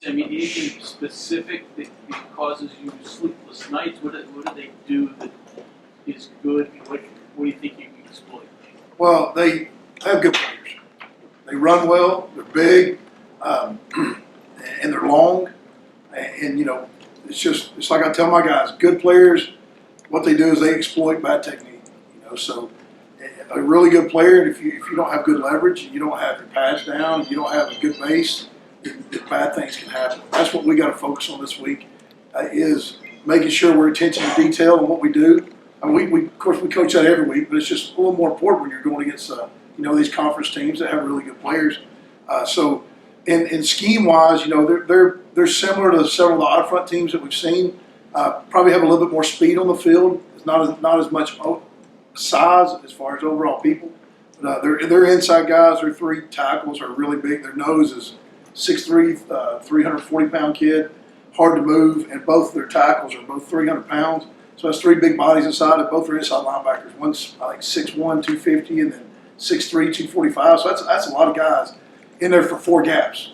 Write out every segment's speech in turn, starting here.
I mean, anything specific that causes you sleepless nights? What do they do that is good? What do you think you can exploit? Well, they have good players. They run well. They're big, and they're long. And it's like I tell my guys, good players. What they do is they exploit bad technique. So a really good player, and if you don't have good leverage, and you don't have your pads down, and you don't have a good base, then bad things can happen. That's what we got to focus on this week, is making sure we're attention to detail in what we do. And we of course we coach that every week, but it's just a little more important when you're going against these conference teams that have really good players. So in scheme wise, they're similar to several of the odd front teams that we've seen. Probably have a little bit more speed on the field. It's not as much size as far as overall people. But they're inside guys. Their three tackles are really big. Their nose is 6'3", 340-pound kid, hard to move, and both their tackles are both 300 pounds. So that's three big bodies inside it. Both are inside linebackers. One's I think 6'1", 250, and then 6'3", 245. So that's a lot of guys in there for four gaps.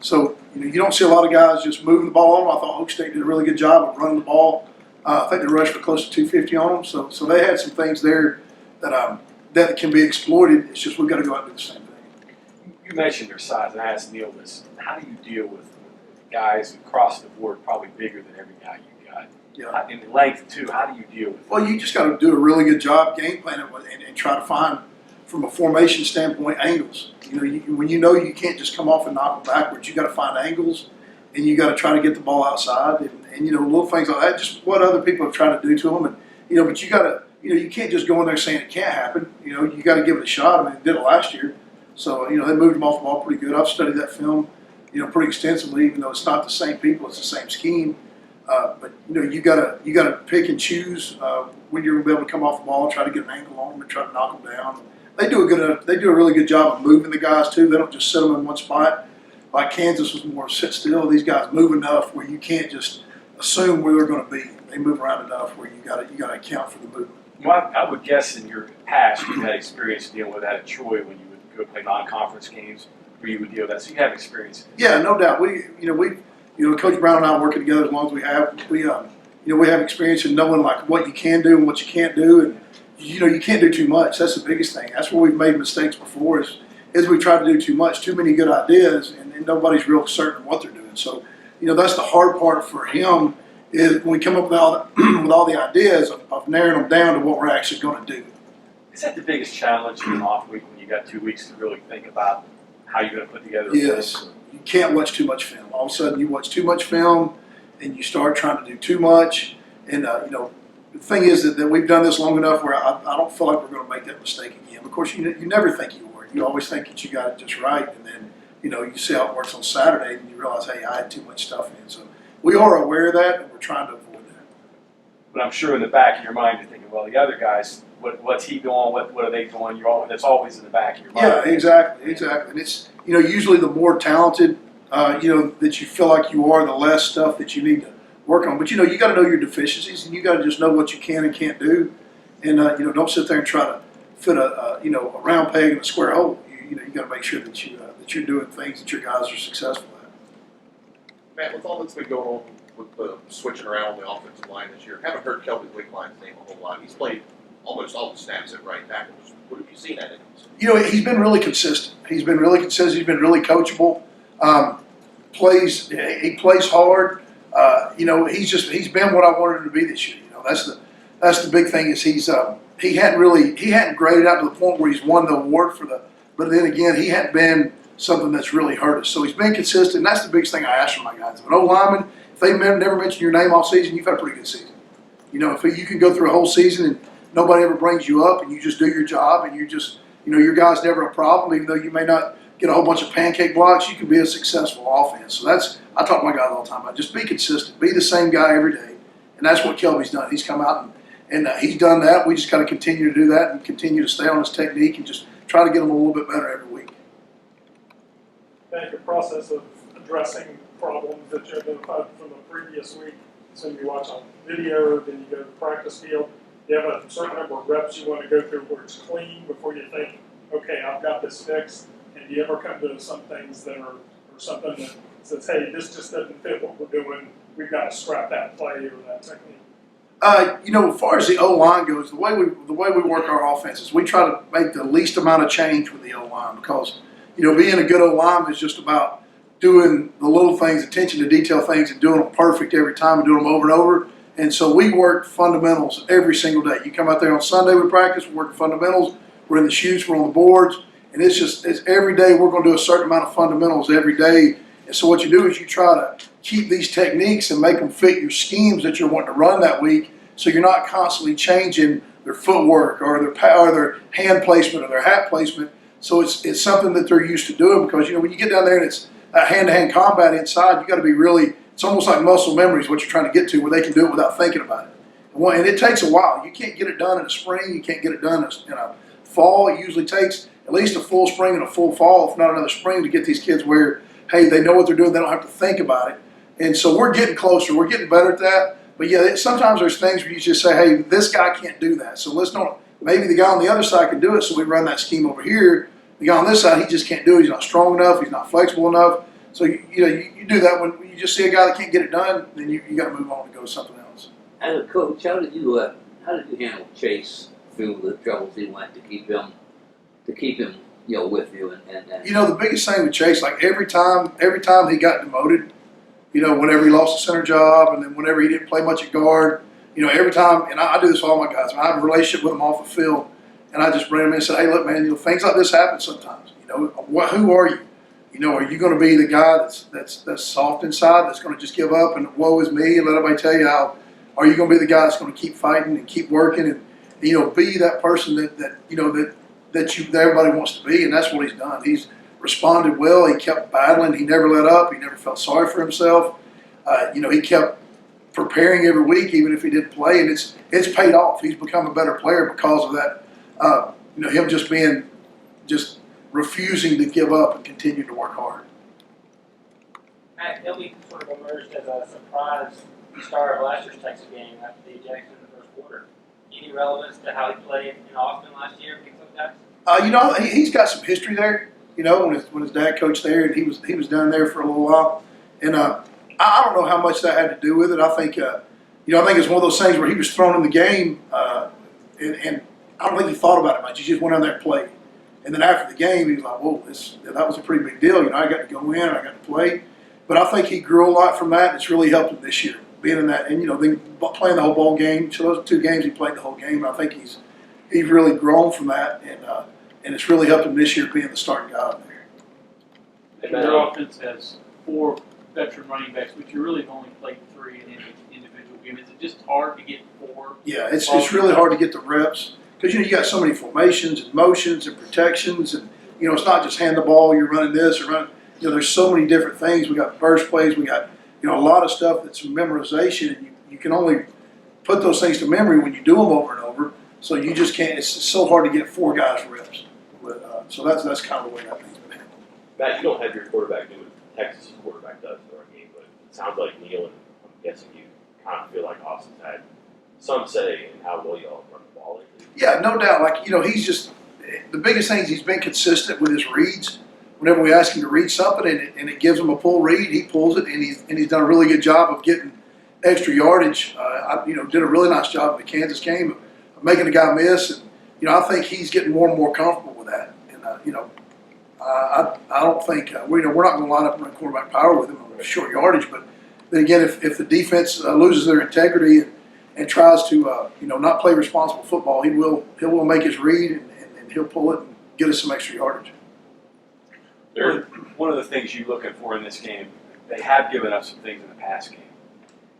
So you don't see a lot of guys just moving the ball on them. I thought Oak State did a really good job of running the ball. I think they rushed for close to 250 on them. So they had some things there that can be exploited. It's just we've got to go out and do the same thing. You mentioned their size, and I asked Neil this. How do you deal with guys across the board probably bigger than every guy you got? Yeah. In length, too, how do you deal with it? Well, you just got to do a really good job game planning and try to find, from a formation standpoint, angles. When you can't just come off and knock them backwards, you got to find angles, and you got to try to get the ball outside, and little things like that. Just what other people have tried to do to them, and but you got to, you can't just go in there saying it can't happen. You got to give it a shot. I mean, they did it last year, so they moved them off the ball pretty good. I've studied that film, pretty extensively, even though it's not the same people, it's the same scheme. But you gotta pick and choose when you're gonna be able to come off the ball and try to get an angle on them and try to knock them down. They do a really good job of moving the guys too. They don't just sit them in one spot. Like Kansas was more sit still. These guys move enough where you can't just assume where they're going to be. They move around enough where you got to account for the movement. Well, I would guess in your past you've had experience dealing with that at Troy when you would go play non-conference games where you would deal with that. So you have experience. Yeah, no doubt. Coach Brown and I working together as long as we have. We have experience in knowing like what you can do and what you can't do, and you can't do too much. That's the biggest thing. That's where we've made mistakes before. Is we try to do too much, too many good ideas, and nobody's real certain what they're doing. So, that's the hard part for him is when we come up with all the ideas of narrowing them down to what we're actually going to do. Is that the biggest challenge in an off week when you got 2 weeks to really think about how you're going to put together? Yes. You can't watch too much film. All of a sudden, you watch too much film, and you start trying to do too much. And the thing is that we've done this long enough where I don't feel like we're going to make that mistake again. Of course, you never think you are. You always think that you got it just right, and then you see how it works on Saturday, and you realize, hey, I had too much stuff in. So we are aware of that, and we're trying to avoid that. But I'm sure in the back of your mind you're thinking, well, the other guys, what's he doing? What are they doing? That's always in the back of your mind. Yeah, exactly. And it's usually the more talented that you feel like you are, the less stuff that you need to work on. But you got to know your deficiencies, and you got to just know what you can and can't do, and don't sit there and try to fit a round peg in a square hole. You got to make sure that you're doing things that your guys are successful at. Matt, with all that's been going on with the switching around on the offensive line this year, haven't heard Kelby Wickline's name a whole lot. He's played almost all the snaps at right tackle. What have you seen at him? He's been really consistent. He's been really really coachable. He plays hard. He's been what I wanted him to be this year. That's the big thing is he hadn't graded out to the point where he's won the award but then again he hadn't been something that's really hurt us. So he's been consistent. And that's the biggest thing I ask from my guys. But O-lineman, if they've never mentioned your name all season, you've had a pretty good season. If you can go through a whole season and nobody ever brings you up and you just do your job and you just your guy's never a problem, even though you may not get a whole bunch of pancake blocks, you can be a successful offense. So I talk to my guys all the time about just be consistent, be the same guy every day, and that's what Kelby's done. He's come out and he's done that. We just got to continue to do that and continue to stay on his technique and just try to get him a little bit better every week. Matt, your process of addressing problems that you identified from the previous week, so you watch on video, then you go to the practice field, you have a certain number of reps you want to go through where it's clean before you think, okay, I've got this fixed. And do you ever come to some things that are or something that says, hey, this just doesn't fit what we're doing, we've got to scrap that play or that technique? As far as the O-line goes, the way we work our offense is we try to make the least amount of change with the O-line because, being a good O-line is just about doing the little things, attention to detail things, and doing them perfect every time and doing them over and over. And so we work fundamentals every single day. You come out there on Sunday, we practice, we're working fundamentals, we're in the chutes, we're on the boards, and it's every day we're going to do a certain amount of fundamentals every day. And so what you do is you try to keep these techniques and make them fit your schemes that you're wanting to run that week, so you're not constantly changing their footwork or their hand placement or their hat placement. So it's something that they're used to doing because, when you get down there and it's hand-to-hand combat inside, you got to be really, it's almost like muscle memory is what you're trying to get to, where they can do it without thinking about it. And it takes a while. You can't get it done in a spring. You can't get it done in a fall. It usually takes at least a full spring and a full fall, if not another spring, to get these kids where, hey, they know what they're doing. They don't have to think about it. And so we're getting closer. We're getting better at that. But yeah, sometimes there's things where you just say, hey, this guy can't do that. So maybe the guy on the other side can do it, so we run that scheme over here. The guy on this side, he just can't do it. He's not strong enough. He's not flexible enough. So you do that when you just see a guy that can't get it done, then you got to move on and go to something else. As a coach, how did you handle Chase through the troubles he went to keep him with you and The biggest thing with Chase, like every time he got demoted, whenever he lost the center job, and then whenever he didn't play much at guard, every time, and I do this with all my guys. I have a relationship with them off the field, and I just bring them in and say, hey, look, man, things like this happen sometimes. Who are you? Are you going to be the guy that's soft inside, that's going to just give up and woe is me and let everybody tell you how? Are you going to be the guy that's going to keep fighting and keep working and be that person that everybody wants to be? And that's what he's done. He's responded well. He kept battling. He never let up. He never felt sorry for himself. He kept preparing every week, even if he didn't play, and it's paid off. He's become a better player because of that. Him just refusing to give up and continue to work hard. Matt Gilby sort of emerged as a surprise star of last year's Texas game after the ejection in the first quarter. Any relevance to how he played in Austin last year against those guys? He's got some history there. When his dad coached there, and he was down there for a little while, and I don't know how much that had to do with it. I think I think it's one of those things where he was thrown in the game, and I don't think he thought about it much. He just went out there and played. And then after the game, he was like, whoa, that was a pretty big deal. I got to go in, I got to play. But I think he grew a lot from that, and it's really helped him this year, being in that. And, playing the whole ball game. So those 2 games, he played the whole game. I think he's really grown from that, and it's really helped him this year being the starting guy out there. Your offense has 4 veteran running backs, but you really have only played 3 in any individual game. Is it just hard to get 4? Yeah, it's really hard to get the reps. Because, you got so many formations and motions and protections, and, it's not just hand the ball, you're running this or running, there's so many different things. We got burst plays, we got, a lot of stuff that's memorization, and you can only put those things to memory when you do them over and over, so you just can't, it's so hard to get 4 guys reps. But, so that's kind of the way that thing's been handled. Matt, you don't have your quarterback do what Texas' quarterback does for our game, but it sounds like Neil, and I'm guessing you kind of feel like Austin's had some say in how well y'all run the ball. Yeah, no doubt. He's just, the biggest thing is he's been consistent with his reads. Whenever we ask him to read something and it gives him a pull read, he pulls it, and he's done a really good job of getting extra yardage. Did a really nice job in the Kansas game of making a guy miss. And, I think he's getting more and more comfortable with that. And, I don't think, we're not going to line up and run quarterback power with him on short yardage. But then again, if the defense loses their integrity and tries to, not play responsible football, he will make his read and he'll pull it and get us some extra yardage. One of the things you're looking for in this game, they have given up some things in the pass game.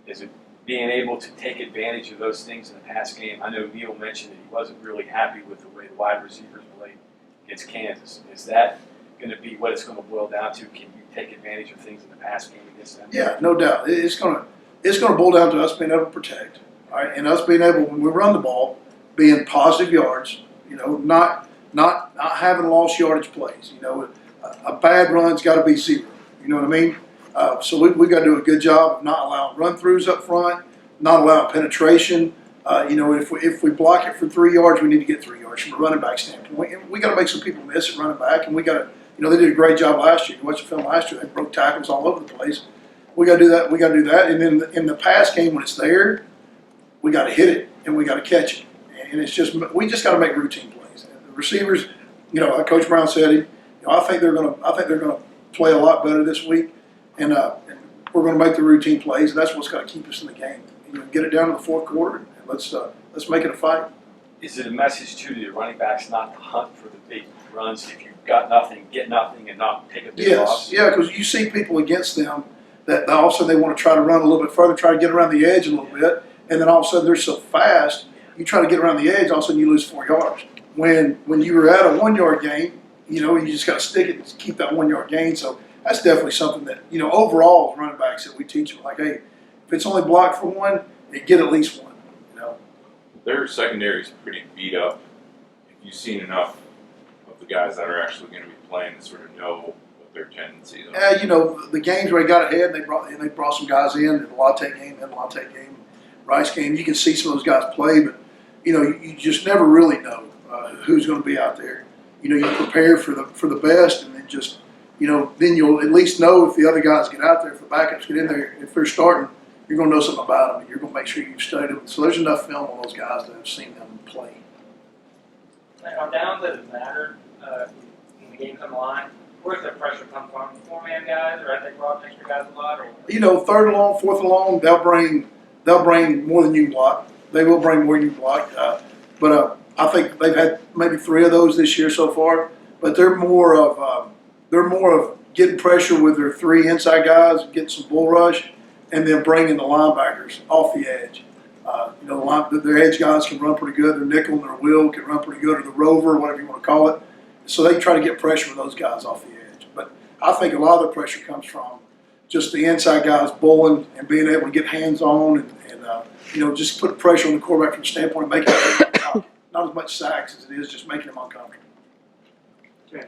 Is it being able to take advantage of those things in the pass game? I know Neil mentioned that he wasn't really happy with the way the wide receivers played against Kansas. Is that going to be what it's going to boil down to? Can you take advantage of things in the pass game against them? Yeah, no doubt. It's going to boil down to us being able to protect, all right, and us being able, when we run the ball, being positive yards. Not having lost yardage plays. A bad run's got to be 0. You know what I mean? So we got to do a good job of not allowing run-throughs up front, not allowing penetration. If we block it for 3 yards, we need to get 3 yards from a running back standpoint. And we got to make some people miss at running back, and we got to You know, they did a great job last year. You watch the film last year; they broke tackles all over the place. We got to do that. We got to do that. And then in the pass game, when it's there, we got to hit it and we got to catch it. And it's just we just got to make routine plays. And the receivers, you know, like Coach Brown said, I think they're gonna play a lot better this week, and we're gonna make the routine plays. And that's what's got to keep us in the game. You know, get it down to the fourth quarter, and let's make it a fight. Is it a message to the running backs not to hunt for the big runs? If you've got nothing, get nothing, and not take a big loss? Yes, yeah, because you see people against them that all of a sudden they want to try to run a little bit further, try to get around the edge a little bit, and then all of a sudden they're so fast, you try to get around the edge, all of a sudden you lose 4 yards. When you were at a 1 yard gain, you know, you just got to stick it and keep that 1 yard gain. So that's definitely something that, you know, overall as running backs that we teach them, like, hey, if it's only blocked for one, they get at least one, you know. Their secondary is pretty beat up. If you've seen enough of the guys that are actually going to be playing to sort of know what their tendencies are. You know, the games where they got ahead, they brought some guys in, the Latte game, Rice game. You can see some of those guys play, but you know, you just never really know who's going to be out there. You know, you prepare for the best, and then just, you know, then you'll at least know if the other guys get out there, if the backups get in there, if they're starting, you're going to know something about them, and you're going to make sure you've studied them. So there's enough film on those guys that have seen them play. On downs that have mattered when the game's on the line, where's the pressure come from? 4-man guys, or have they brought extra guys a lot? Or? You know, third and long, fourth and long, they'll bring more than you can block. They will bring more than you can block. But I think they've had maybe 3 of those this year so far. But they're more of getting pressure with their 3 inside guys, getting some bull rush, and then bringing the linebackers off the edge. You know, their edge guys can run pretty good. Their nickel and their wheel can run pretty good, or the rover, whatever you want to call it. So they try to get pressure with those guys off the edge. But I think a lot of the pressure comes from just the inside guys bowling and being able to get hands on and you know, just put pressure on the quarterback from the standpoint of making him not as much sacks as it is just making him uncomfortable. Okay.